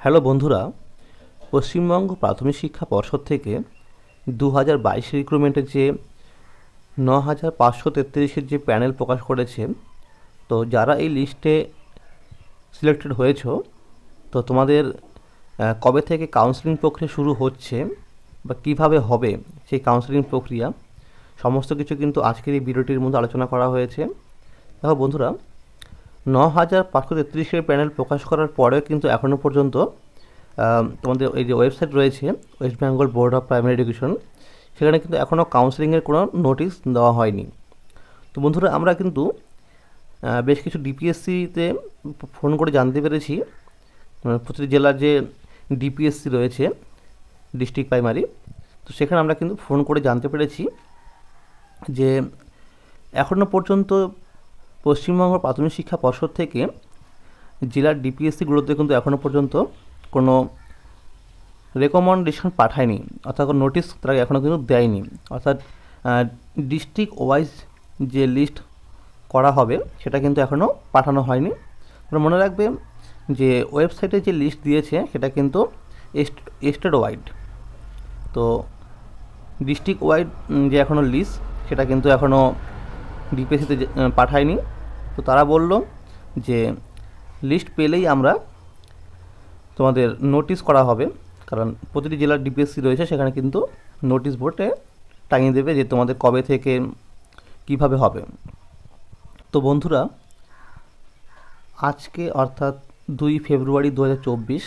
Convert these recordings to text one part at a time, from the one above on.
Hello বন্ধুরা, পশ্চিমবঙ্গ প্রাথমিক শিক্ষা পর্ষদ থেকে 2022 রিক্রুটমেন্টের যে 9533-এর যে প্যানেল প্রকাশ করেছে, তো যারা এই লিস্টে সিলেক্টেড হয়েছো, তো তোমাদের কবে থেকে কাউন্সেলিং প্রক্রিয়া শুরু হচ্ছে বা কিভাবে হবে সেই কাউন্সেলিং প্রক্রিয়া সমস্ত কিছু কিন্তু আজকের এই ভিডিওটির মধ্যে আলোচনা করা হয়েছে। দেখো বন্ধুরা, 9533-এর প্যানেল প্রকাশ করার পরেও কিন্তু এখনও পর্যন্ত তোমাদের এই যে ওয়েবসাইট রয়েছে West Bengal board of primary education, সেখানে কিন্তু এখনও কাউন্সেলিংয়ের কোনো নোটিশ দেওয়া হয়নি। তো বন্ধুরা, আমরা কিন্তু বেশ কিছু ডিপিএসসিতে ফোন করে জানতে পেরেছি, প্রতিটি জেলার যে ডিপিএসসি রয়েছে ডিস্ট্রিক্ট প্রাইমারি, তো সেখানে আমরা কিন্তু ফোন করে জানতে পেরেছি যে এখনও পর্যন্ত পশ্চিমবঙ্গ প্রাথমিক শিক্ষা পর্ষদ থেকে জেলার ডিপিএসসিগুলোতে কিন্তু এখনও পর্যন্ত কোনো রেকমেন্ডেশন পাঠায়নি, অর্থাৎ কোনো নোটিশ তারা এখনও কিন্তু দেয়নি। অর্থাৎ ডিস্ট্রিক্ট ওয়াইজ যে লিস্ট করা হবে সেটা কিন্তু এখনও পাঠানো হয়নি। তোমরা মনে রাখবে যে ওয়েবসাইটে যে লিস্ট দিয়েছে সেটা কিন্তু স্টেট ওয়াইড, তো ডিস্ট্রিক্ট ওয়াইড যে এখনও লিস্ট সেটা কিন্তু এখনও ডিপিএসসিতে পাঠায়নি। তো তারা বলল যে লিস্ট পেলেই আমরা তোমাদের নোটিশ করা হবে, কারণ প্রতিটি জেলার ডিপিএসসি রয়েছে সেখানে কিন্তু নোটিশ বোর্ডে টাঙিয়ে দেবে যে তোমাদের কবে থেকে কিভাবে হবে। তো বন্ধুরা, আজকে অর্থাৎ 2 ফেব্রুয়ারি 2024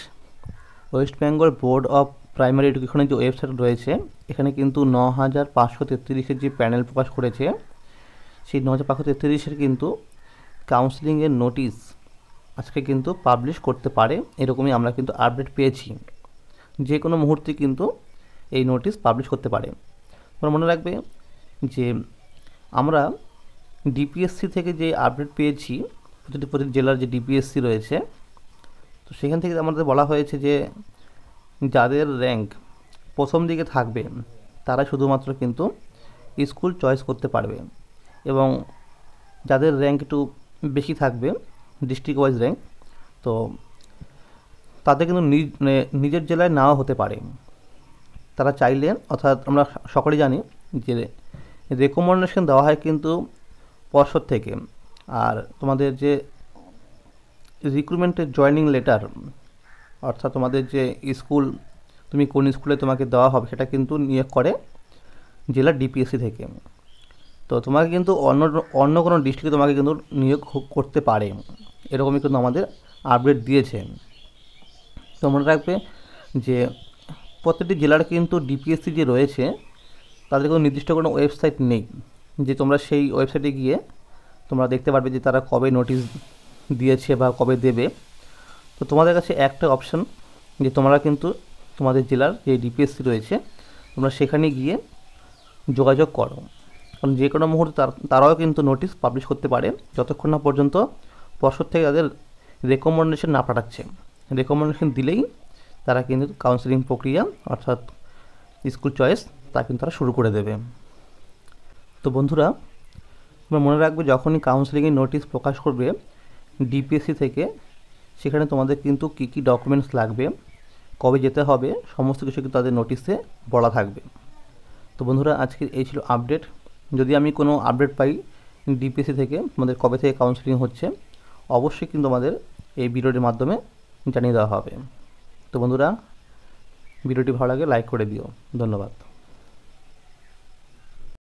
West Bengal board of primary এডুকেশনের যে ওয়েবসাইট রয়েছে এখানে কিন্তু 9533-এর যে প্যানেল প্রকাশ করেছে, সেই 9533-এর কিন্তু কাউন্সেলিংয়ের নোটিশ আজকে কিন্তু পাবলিশ করতে পারে, এরকমই আমরা কিন্তু আপডেট পেয়েছি। যে কোনো মুহূর্তে কিন্তু এই নোটিশ পাবলিশ করতে পারে। তোমরা মনে রাখবে যে আমরা ডিপিএসসি থেকে যে আপডেট পেয়েছি, প্রতিটি জেলার যে ডিপিএসসি রয়েছে, তো সেখান থেকে আমাদের বলা হয়েছে যে যাদের র্যাঙ্ক প্রথম দিকে থাকবে তারা শুধুমাত্র কিন্তু স্কুল চয়েস করতে পারবে, এবং যাদের র্যাঙ্ক একটু বেশি থাকবে ডিস্ট্রিক্ট ওয়াইজ র্যাঙ্ক, তো তাদের কিন্তু নিজের জেলায় নাও হতে পারে। তারা চাইলে, অর্থাৎ আমরা সকলেই জানি যে রেকমেন্ডেশন দেওয়া হয় কিন্তু পর্ষদ থেকে, আর তোমাদের যে রিক্রুটমেন্টের জয়েনিং লেটার, অর্থাৎ তোমাদের যে স্কুল তুমি কোন স্কুলে তোমাকে দেওয়া হবে সেটা কিন্তু নিয়োগ করে জেলার ডিপিএসসি থেকে। তো তোমাকে কিন্তু অন্য কোনো ডিস্ট্রিক্টে তোমাকে কিন্তু নিয়োগ করতে পারে, এরকমই কিন্তু আমাদের আপডেট দিয়েছে। তো মনে রাখবে যে প্রত্যেকটি জেলার কিন্তু ডিপিএসসি যে রয়েছে তাদের কোনো নির্দিষ্ট কোনো ওয়েবসাইট নেই যে তোমরা সেই ওয়েবসাইটে গিয়ে তোমরা দেখতে পারবে যে তারা কবে নোটিশ দিয়েছে বা কবে দেবে। তো তোমাদের কাছে একটা অপশন যে তোমরা কিন্তু তোমাদের জেলার যে ডিপিএসসি রয়েছে তোমরা সেখানে গিয়ে যোগাযোগ করো, কারণ যে কোনো মুহূর্তে তারাও কিন্তু নোটিশ পাবলিশ করতে পারে, যতক্ষণ না পর্যন্ত পর্ষদ থেকে তাদের রেকমেন্ডেশন না পাঠাচ্ছে। রেকমেন্ডেশন দিলেই তারা কিন্তু কাউন্সেলিং প্রক্রিয়া, অর্থাৎ স্কুল চয়েস, তা কিন্তু তারা শুরু করে দেবে। তো বন্ধুরা, তোমরা মনে রাখবে যখনই কাউন্সেলিংয়ের নোটিশ প্রকাশ করবে ডিপিএসসি থেকে, সেখানে তোমাদের কিন্তু কী কী ডকুমেন্টস লাগবে, কবে যেতে হবে, সমস্ত কিছু কিন্তু তাদের নোটিশে বলা থাকবে। তো বন্ধুরা, আজকের এই ছিল আপডেট। যদি আমি কোনো আপডেট পাই ডিপিএসসি থেকে তোমাদের কবে থেকে কাউন্সেলিং হচ্ছে, অবশ্যই কিন্তু আমাদের এই ভিডিওটির মাধ্যমে জানিয়ে দেওয়া হবে। তো বন্ধুরা, ভিডিওটি ভালো লাগে লাইক করে দিও। ধন্যবাদ।